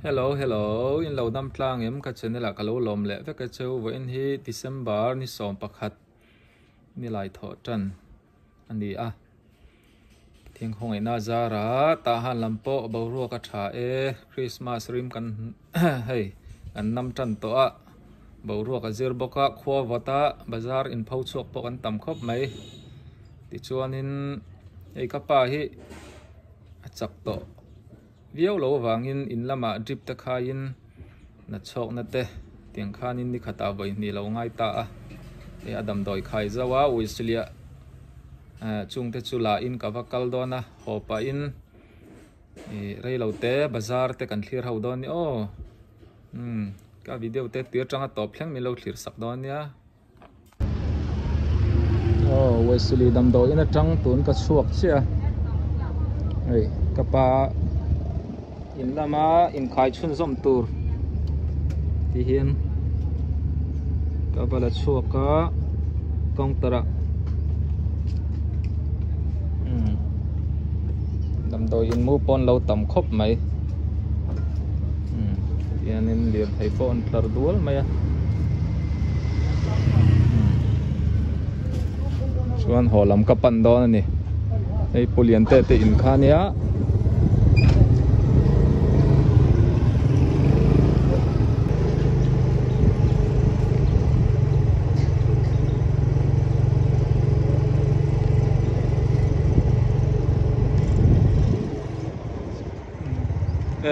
Hello, hello. In lo nam tlang em ka channel ka lo lom le ve ka cheu vo in hi December ni som pakhat ni lai tho tran ani a thing hong ina zara ta han lampo bo ro ka tha e Christmas rim kan hey an nam tran to a bo ro ka zir boka khwa wata bazar in phau chok po kan tam khop mai ti chuanin ei ka pa hi achak to viau lo wangin in lama drip ta khain na chok na te tiang khanin ni khata voi ni lo ngai ta a e adam doi khai zawa Australia chung te chula in ka vakal dona hopa in e rei lo te bazar te kan thlir ho don ni o ka video te tir tanga top thleng mi lo thlir sak don nia Australia dam do in a tang tun ka chuak chia ei ka pa in lama in khai chun zom tur ti hian ka bala chuaka kong tara dam do in mu pon lo tam khop mai hian in lir thai pon tlar dual mai a chuan holam ka pan don ani ei pulian te te in khania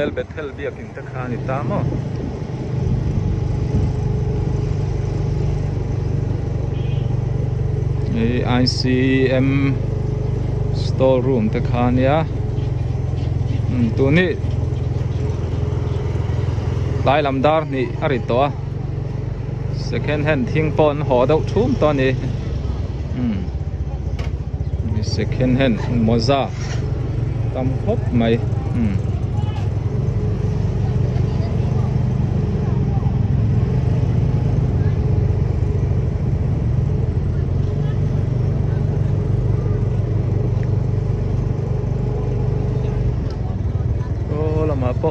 el betel biak in ta khani tamo ICM store room ta khania tu ni lai lamdar ni ari to second hand thing pon ho dau thum to ni second hand moza tam khop mai po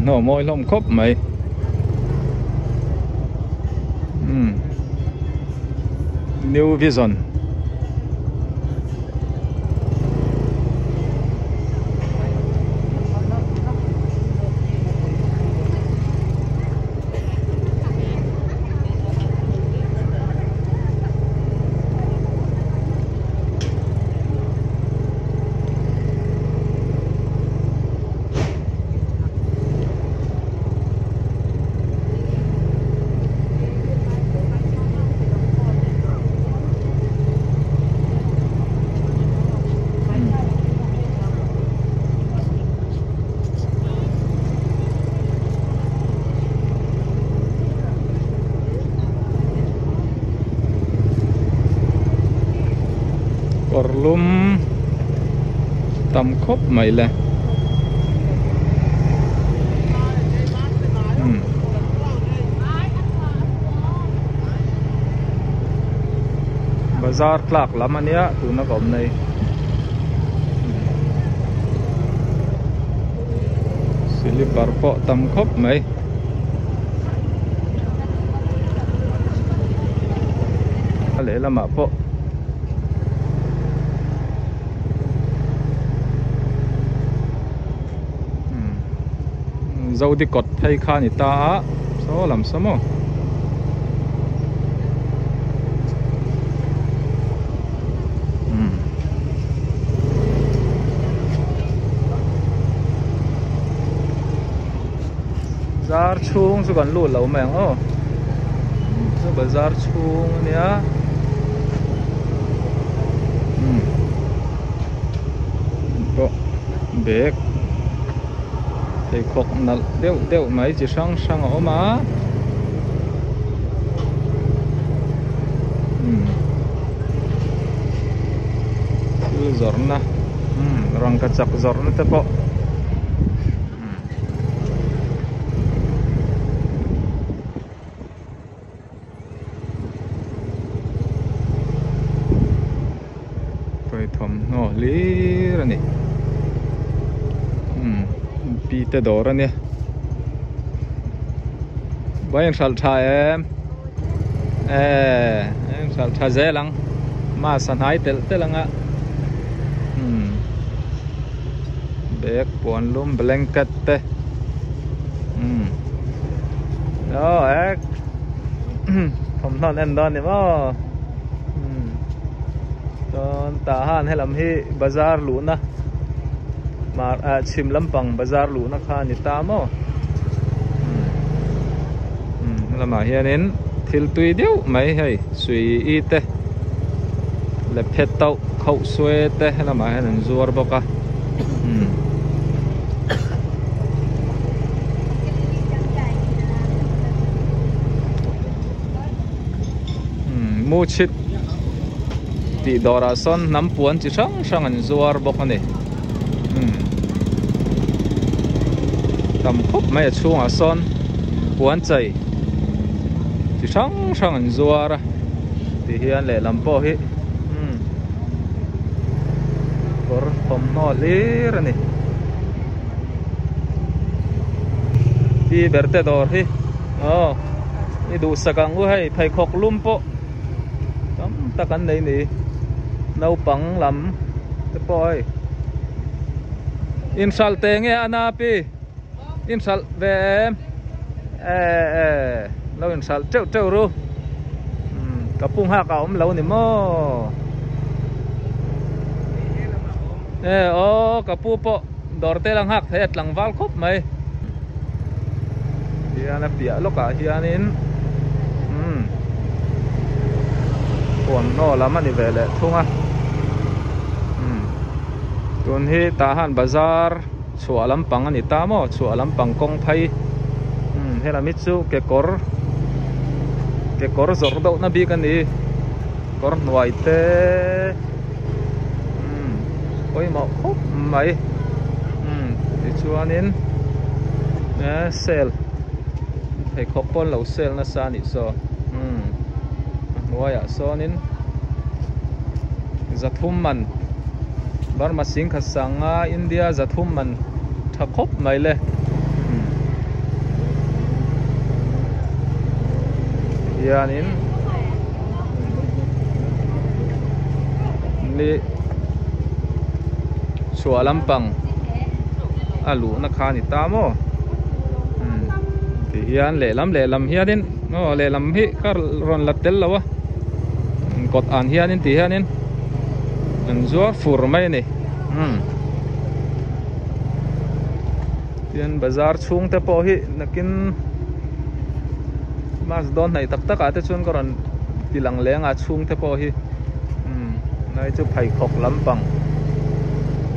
nó môi lông khóc mày New Vision Korlum tam khop mai le bazar tlak lam ania tu na kom nei silipar po tam khop mai le lama po dâu đi cột thay kha ni ta số làm sao mà bazar chung su kan lu lo meng o su bazar chung nia có bếp thì khóc nè đeo mấy chỉ sang ở má giọt na răng cắt chặt giọt nó thế po tôi thầm nó lý rồi nè pi te đỏ rồi nè bây giờ sẵn sàng em sẵn sàng dễ lắm mà sẵn hái tê lắm ạ bag buồn luôn blanket te đó ek không non en don ni mo don ta han hay làm hi bazar lu na mà chim lampang bazar lu na kha ni ta mo là mà hiện đến thil tui điêu mấy hay suy y te le phet tau khâu xuê te là mà hiện zuar boka mu chit ti dora son nam puan chi sang an zuar bok ani tam khop mai chung a son puan chai chi sang an zuar ti hian le lam po hi kor pom no lir ani ti berte dor hi ni du sakang u hai phai khok lum po ta kan đây nè nấu bằng lắm cái boy insal te nghe anapi insal về em lâu insal treo ru kapung ha ka lâu nè mo kapu po dorte lang hak het lang val khop mai hian a pia loka hianin còn nó lắm anh về lại thung à tuần hi ta han bazar chua lắm bằng anh ta mo chua lắm bằng công phay hay là mitsu cái cor giọt đậu na bi cái này cor nuai te ôi mà khóc mày thì chua nên sale phải khóc pon lâu sale na sa nị so nuai à so nên zathum man bar ma sing khasanga India zathum man thakop mai le yanin ni chua lampang alu na kha ni ta mo thì hian le lam hianin no le lam hi kar ron latel lawa kot an hianin ti hianin an zuar fur mai ni tian bazar chung te po hi nakin mas don này tak ate chun koran tilang lenga chung te po hi nai chu phai khok lampang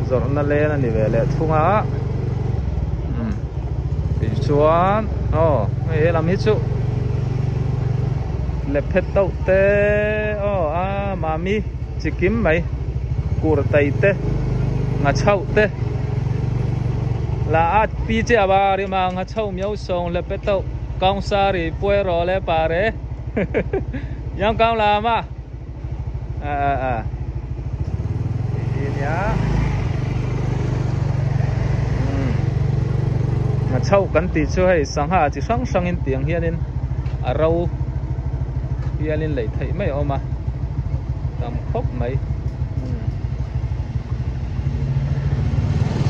zor na le na ni ve le thunga ti chuan ei lam hi chu le phet tau te mami chikim mai kur tai te nga chau te la at pi che ba ri ma nga chau miao song le phet tau kong sa ri pue ro le pa re yang kong la ma ya nga chau kan ti chu hei sangha chi sang in tiang hianin arau hianin lei thei mai oma tam khop mai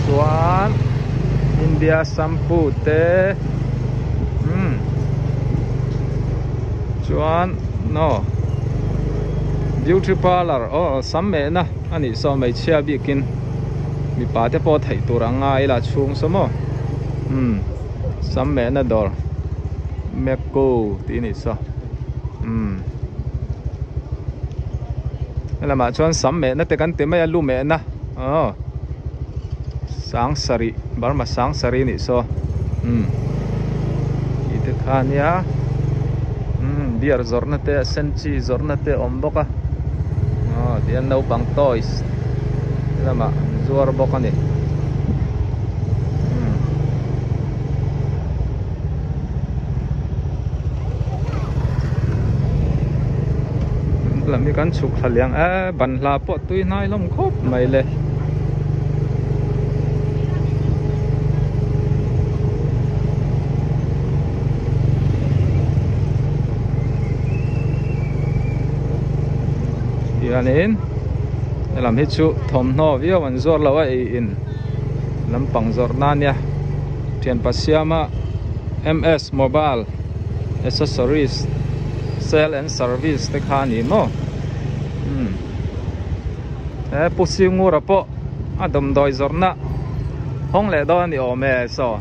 chuan India shampoo te chuan no beauty parlor samme na ani so mai chia bikin mi pa te po thei turanga ila chung somo samme na dor meko ti ni so là mà chuan samme na te kan te mai lu me na sáng sari bar ma sáng sari ni so ite khania beer zorna te senchi zorna te omboka dian no bang toys lama zuar bokani làm cái chụp thằng bắn là bộ tuy nai lông khốp mày lệ thì anh em làm hết chú thom no video vẫn zor lâu ấy in làm bằng zor nan ya tiền pasiama MS Mobile Accessories Sale and Service te khani mo pusi ngura po adom doi zorna hong le do ni o me so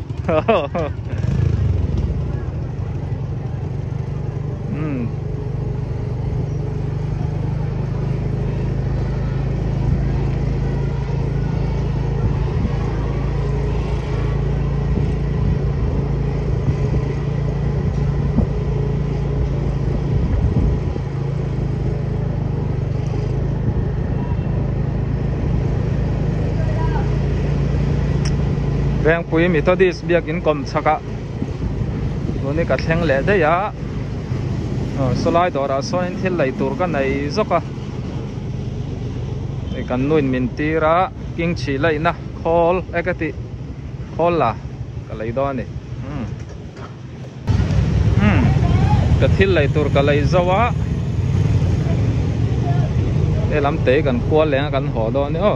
veng pui Methodist biak in kom chaka loni ka thleng le de ya solai dora so in thil lai tur ka nei zoka e kan nuin min tira king chi lai na khol ekati khol la ka lai do ni ka thil lai tur ka lai zawa e lam te kan kwal le kan ho do ni o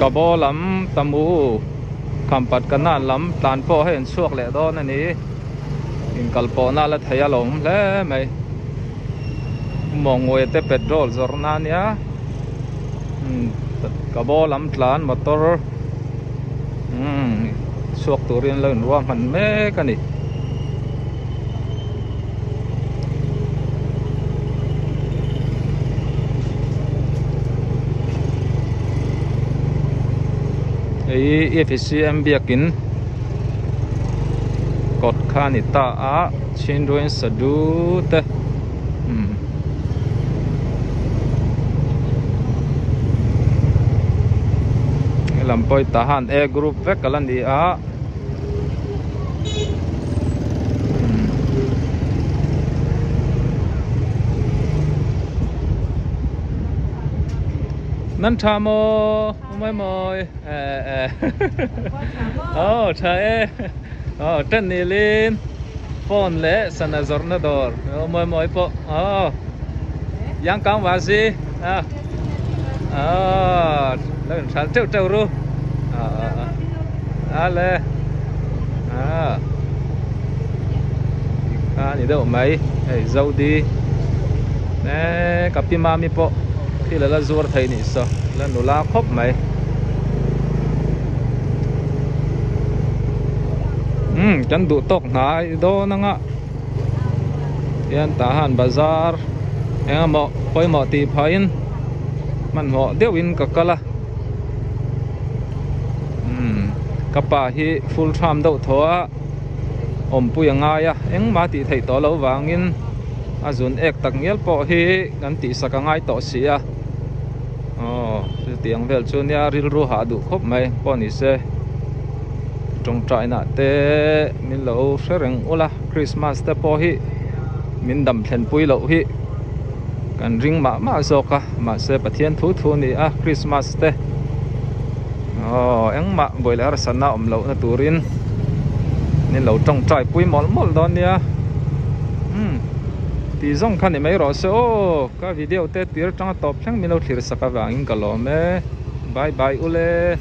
Kabo lam tamu kampat kana lam plan po hen suak le do na ni in kalpo na la thaya lom le mai mongwe te petrol zorna nia kabo lam tlan motor suak turin len ruam han me kani FCM biakin kot khanita a chinruin sadute lampoi tahan e group vek kalan di a nan thamo moi moi thai ten nilin phone le sana zorna dor moi moi po yang kang wasi lên sáng trâu trâu ru le ni đâu mấy dâu đi nè cặp pin mami po khi là zuar thầy nị sao là nô la khóc mày chân đủ tóc nãy đó nè ngạ yên tahan bazar em mọ quay mọ tì phain man mọ đeo in cả cả la kapa hi full time đâu thoa pui ngai ya eng ma ti thei to lo wangin azun ek tak ngel po hi kan ti saka ngai to sia tiang vel chunia ril ru ha du khop mai poni se trong trai na te min lo sereng ula Christmas te po hi min dam thlen pui lo hi kan ring ma zoka ma se pathian thu ni a Christmas te eng ma boiler sana lo na turin ni lo trong trai pui mol don nia ti zong khan ni mai ro so ka video te tir tang top thang min lo thlir saka wangin ka lo me bye bye ule